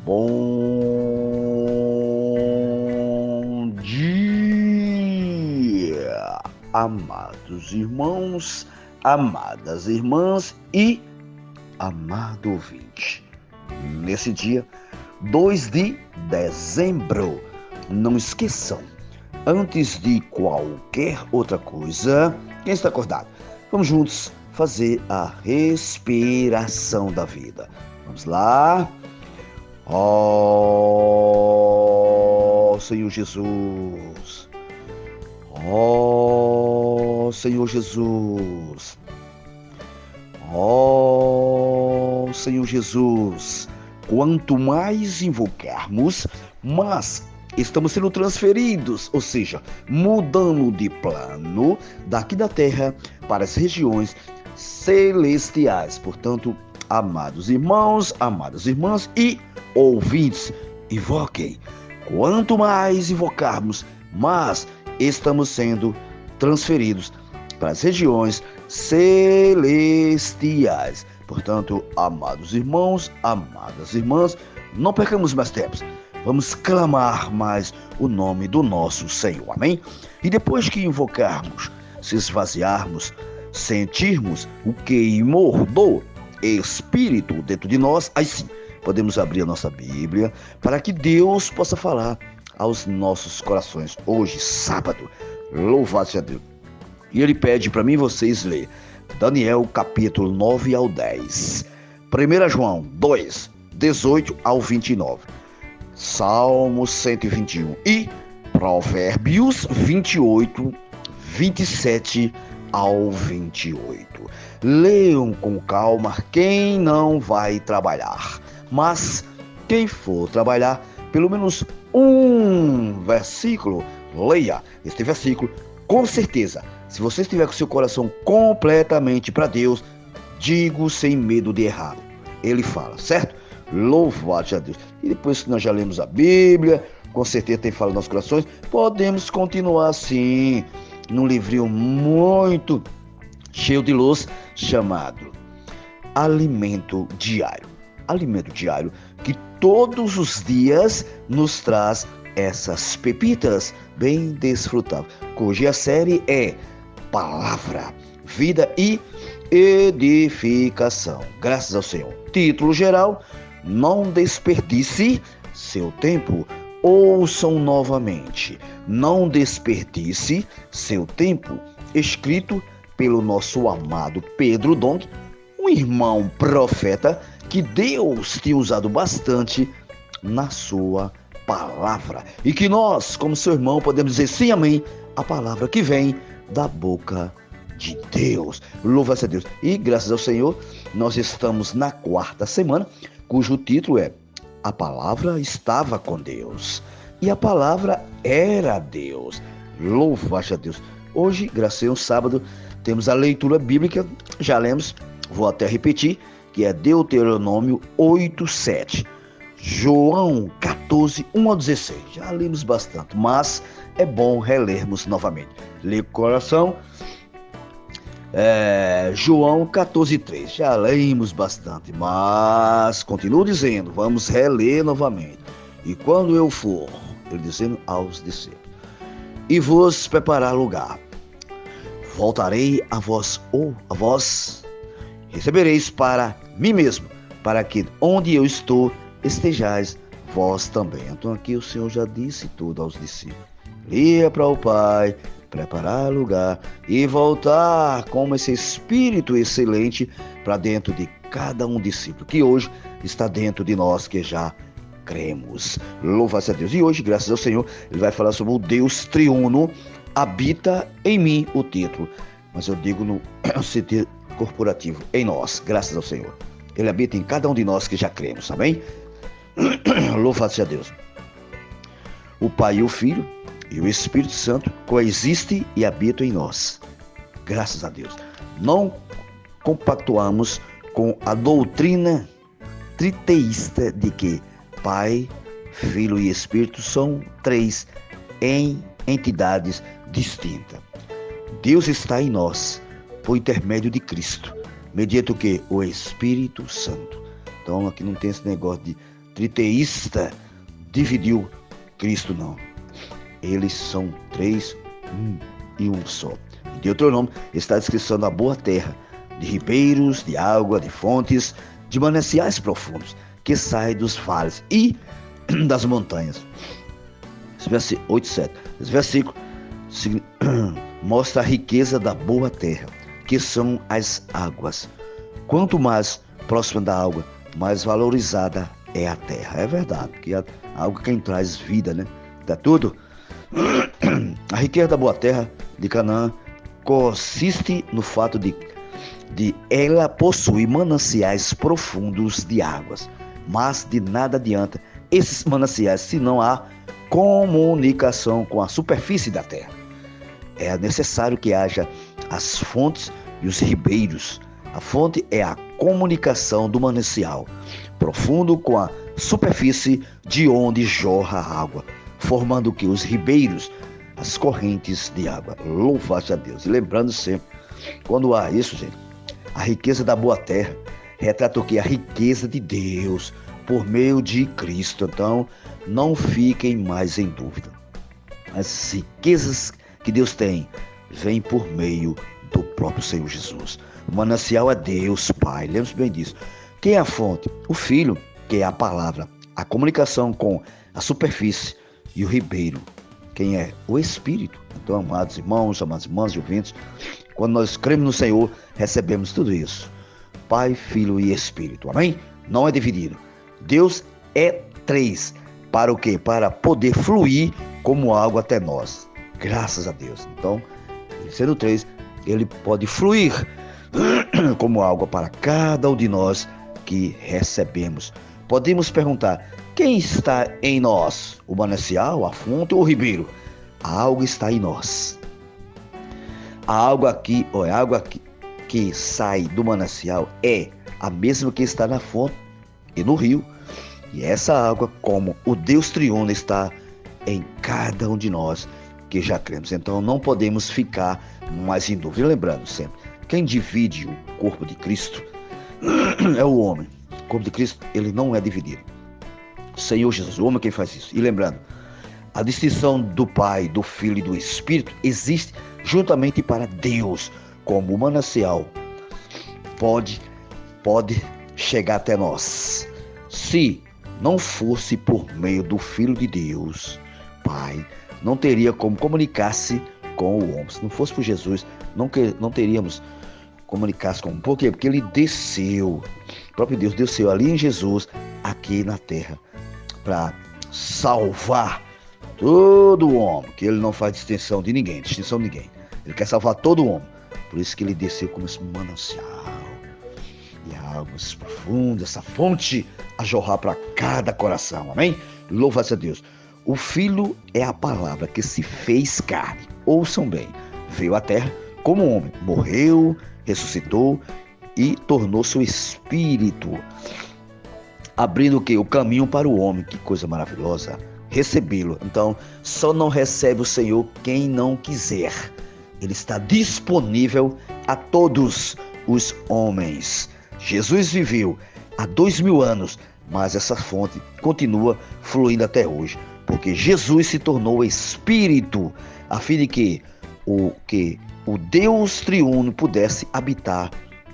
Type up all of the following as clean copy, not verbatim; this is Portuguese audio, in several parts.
Bom dia, amados irmãos, amadas irmãs e amado ouvinte. Nesse dia, 2 de dezembro, não esqueçam, antes de qualquer outra coisa, quem está acordado? Vamos juntos fazer a respiração da vida. Vamos lá. Ó Senhor Jesus, ó Senhor Jesus, ó Senhor Jesus, quanto mais invocarmos, mas estamos sendo transferidos, ou seja, mudando de plano daqui da terra para as regiões celestiais. Portanto, amados irmãos, amadas irmãs e ouvintes, invoquem. Quanto mais invocarmos, mais estamos sendo transferidos para as regiões celestiais. Portanto, amados irmãos, amadas irmãs, não percamos mais tempo. Vamos clamar mais o nome do nosso Senhor. Amém? E depois que invocarmos, se esvaziarmos, sentirmos o queimor do Espírito dentro de nós, aí sim, podemos abrir a nossa Bíblia para que Deus possa falar aos nossos corações. Hoje, sábado, louvado seja Deus. E Ele pede para mim e vocês ler Daniel capítulo 9 ao 10, 1 João 2, 18 ao 29, Salmo 121 e Provérbios 28, 27 ao 28. Leiam com calma quem não vai trabalhar, mas quem for trabalhar, pelo menos um versículo, leia este versículo com certeza. Se você estiver com seu coração completamente para Deus, digo sem medo de errar. Ele fala, certo? Louvado seja Deus. E depois que nós já lemos a Bíblia, com certeza tem falado nos nossos corações, podemos continuar assim, num livrinho muito cheio de luz, chamado Alimento Diário. Alimento Diário, que todos os dias nos traz essas pepitas bem desfrutáveis. Hoje a série é Palavra, Vida e Edificação. Graças ao Senhor. Título geral: não desperdice seu tempo. Ouçam novamente. Não desperdice seu tempo. Escrito pelo nosso amado Pedro Dong, um irmão profeta que Deus tem usado bastante na sua palavra. E que nós, como seu irmão, podemos dizer sim, amém, a palavra que vem da boca de Deus. Louva-se a Deus. E graças ao Senhor, nós estamos na 4ª semana, cujo título é A Palavra Estava com Deus e a Palavra era Deus. Louva-se a Deus. Hoje, graças a Deus, sábado, temos a leitura bíblica, já lemos, vou até repetir, que é Deuteronômio 8:7, João 14, 1 ao 16. Já lemos bastante, mas é bom relermos novamente. Lê com o coração. João 14:3. Já lemos bastante, mas continuo dizendo, vamos reler novamente. E quando eu for, ele dizendo aos discípulos, e vos preparar lugar, voltarei a vós recebereis para mim mesmo, para que onde eu estou estejais vós também. Então aqui o Senhor já disse tudo aos discípulos. Ia para o Pai, preparar lugar e voltar como esse Espírito excelente para dentro de cada um discípulo, que hoje está dentro de nós, que já cremos. Louva-se a Deus. E hoje, graças ao Senhor, Ele vai falar sobre o Deus triuno, habita em mim, o título. Mas eu digo no sentido corporativo, em nós, graças ao Senhor. Ele habita em cada um de nós que já cremos, amém? Louvado seja Deus. O Pai e o Filho e o Espírito Santo coexistem e habitam em nós. Graças a Deus. Não compactuamos com a doutrina triteísta de que Pai, Filho e Espírito são três entidades distintas. Deus está em nós por intermédio de Cristo, mediante o que? O Espírito Santo. Então aqui não tem esse negócio de triteísta dividiu Cristo, não. Eles são três, um e um só. Em Deuteronômio está a descrição da boa terra, de ribeiros, de água, de fontes, de mananciais profundos, que saem dos vales e das montanhas. Esse 8:7. Esse versículo mostra a riqueza da boa terra, que são as águas. Quanto mais próxima da água, mais valorizada é a terra. É verdade, porque a água quem traz vida, né? Dá tudo. A riqueza da boa terra de Canaã consiste no fato de ela possuir mananciais profundos de águas, mas de nada adianta esses mananciais se não há comunicação com a superfície da terra. É necessário que haja as fontes e os ribeiros. A fonte é a comunicação do manancial profundo com a superfície de onde jorra a água, formando que os ribeiros, as correntes de água. Louvado a Deus. E lembrando sempre, quando há isso, gente, a riqueza da boa terra retrata o que? A riqueza de Deus por meio de Cristo. Então, não fiquem mais em dúvida. As riquezas que Deus tem vêm por meio do próprio Senhor Jesus. O manancial é Deus Pai. Lembre-se bem disso. Quem é a fonte? O Filho, que é a palavra. A comunicação com a superfície. E o ribeiro, quem é? O Espírito. Então, amados irmãos, amadas irmãs e ouvintes, quando nós cremos no Senhor, recebemos tudo isso. Pai, Filho e Espírito. Amém? Não é dividido. Deus é três. Para o quê? Para poder fluir como água até nós. Graças a Deus. Então, sendo três, ele pode fluir como água para cada um de nós que recebemos. Podemos perguntar, quem está em nós? O manancial, a fonte ou o ribeiro? A água está em nós. A água que sai do manancial é a mesma que está na fonte e no rio. E essa água, como o Deus triuno, está em cada um de nós que já cremos. Então não podemos ficar mais em dúvida. Lembrando sempre, quem divide o corpo de Cristo é o homem. O corpo de Cristo, ele não é dividido. O Senhor Jesus, o homem é quem faz isso. E lembrando, a distinção do Pai, do Filho e do Espírito existe juntamente para Deus, como o manancial pode chegar até nós. Se não fosse por meio do Filho de Deus, Pai, não teria como comunicar-se com o homem. Se não fosse por Jesus, não teríamos comunicar-se com o homem. Por quê? Porque ele desceu, o próprio Deus desceu ali em Jesus, aqui na terra, para salvar todo o homem, que ele não faz distinção de ninguém. Ele quer salvar todo o homem. Por isso que ele desceu como esse manancial e águas profundas, essa fonte a jorrar para cada coração. Amém? Louva-se a Deus. O Filho é a palavra que se fez carne. Ouçam bem. Veio à terra como homem, morreu, ressuscitou e tornou-se o Espírito, abrindo o quê? O caminho para o homem. Que coisa maravilhosa. Recebê-lo. Então, só não recebe o Senhor quem não quiser. Ele está disponível a todos os homens. Jesus viveu há 2000 anos, mas essa fonte continua fluindo até hoje, porque Jesus se tornou Espírito, a fim de que o Deus triuno pudesse habitar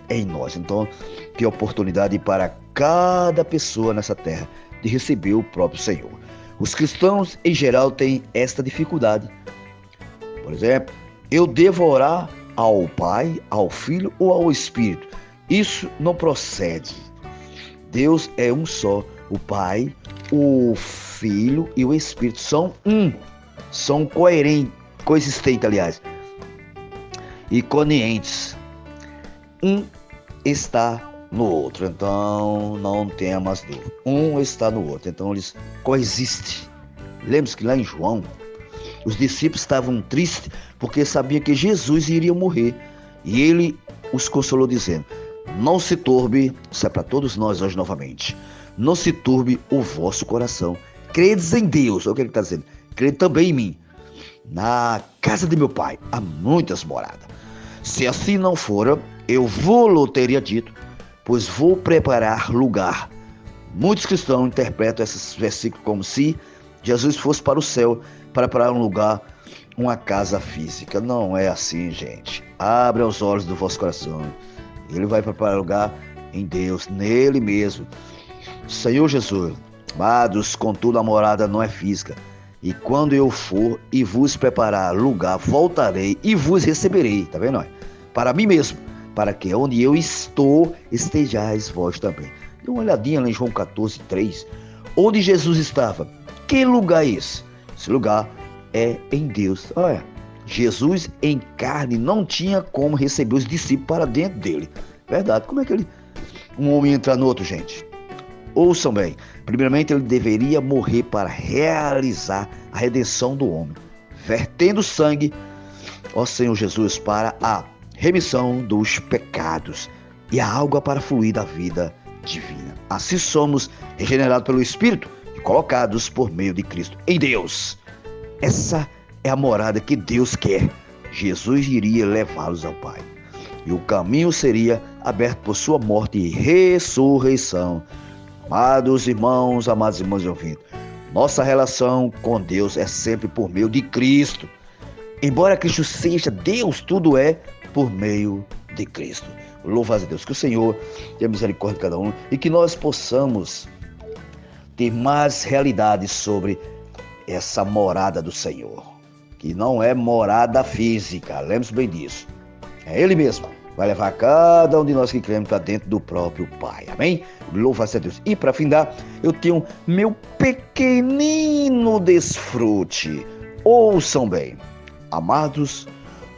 em nós. Então, que oportunidade para cada pessoa nessa terra de receber o próprio Senhor. Os cristãos, em geral, têm esta dificuldade. Por exemplo, eu devo orar ao Pai, ao Filho ou ao Espírito? Isso não procede. Deus é um só. O Pai, o Filho e o Espírito são um. São coexistentes, aliás. E conientes. Um está no outro. Então, não tenha mais dúvida. Um está no outro. Então, eles coexistem. Lembre-se que lá em João, os discípulos estavam tristes porque sabiam que Jesus iria morrer. E ele os consolou dizendo, não se turbe, isso é para todos nós hoje novamente, não se turbe o vosso coração. Credes em Deus, olha o que ele está dizendo, crede também em mim. Na casa de meu Pai há muitas moradas. Se assim não fora, eu vou-lo teria dito, pois vou preparar lugar. Muitos cristãos interpretam esses versículos como se Jesus fosse para o céu para preparar um lugar, uma casa física. Não é assim, gente. Abre os olhos do vosso coração. Ele vai preparar lugar em Deus, nele mesmo. Senhor Jesus, amados, contudo a morada não é física. E quando eu for e vos preparar lugar, voltarei e vos receberei. Tá vendo? Para mim mesmo, para que onde eu estou, estejais vós também. Dê uma olhadinha lá em João 14:3. Onde Jesus estava? Que lugar é esse? Esse lugar é em Deus. Olha, Jesus em carne não tinha como receber os discípulos para dentro dele. Verdade, como é que um homem entra no outro, gente? Ouçam bem, primeiramente ele deveria morrer para realizar a redenção do homem, vertendo sangue, ó Senhor Jesus, para a remissão dos pecados e a água para fluir da vida divina. Assim somos regenerados pelo Espírito e colocados por meio de Cristo em Deus. Essa é a morada que Deus quer. Jesus iria levá-los ao Pai. E o caminho seria aberto por sua morte e ressurreição. Amados irmãos e ouvintes, nossa relação com Deus é sempre por meio de Cristo. Embora Cristo seja Deus, tudo é por meio de Cristo. Louvado a Deus, que o Senhor tenha misericórdia de cada um e que nós possamos ter mais realidades sobre essa morada do Senhor, que não é morada física, lembre-se bem disso. É Ele mesmo, vai levar cada um de nós que cremos para dentro do próprio Pai, amém? Louvado a Deus. E para findar, eu tenho meu pequenino desfrute. Ouçam bem, amados,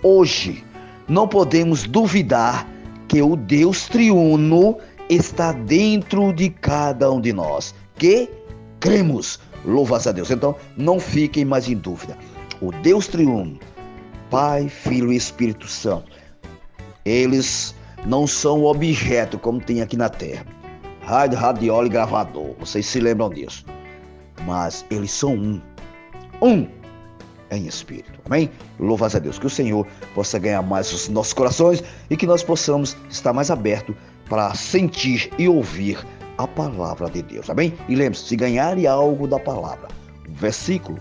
hoje não podemos duvidar que o Deus triuno está dentro de cada um de nós, que cremos. Louvado a Deus. Então, não fiquem mais em dúvida. O Deus triuno, Pai, Filho e Espírito Santo, eles não são objeto como tem aqui na Terra. Rádio, radiola e gravador. Vocês se lembram disso. Mas eles são um em espírito. Amém? Louvado a Deus. Que o Senhor possa ganhar mais os nossos corações e que nós possamos estar mais abertos para sentir e ouvir a palavra de Deus, amém? E lembre-se, se ganharem algo da palavra, um versículo,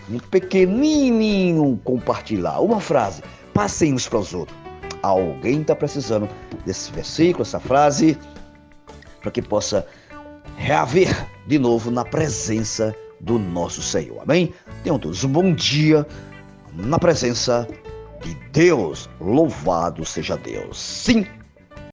um pequenininho compartilhar, uma frase, passem uns para os outros. Alguém está precisando desse versículo, essa frase, para que possa reaver de novo na presença do nosso Senhor, amém? Tenham todos um bom dia na presença de Deus. Louvado seja Deus. Sim.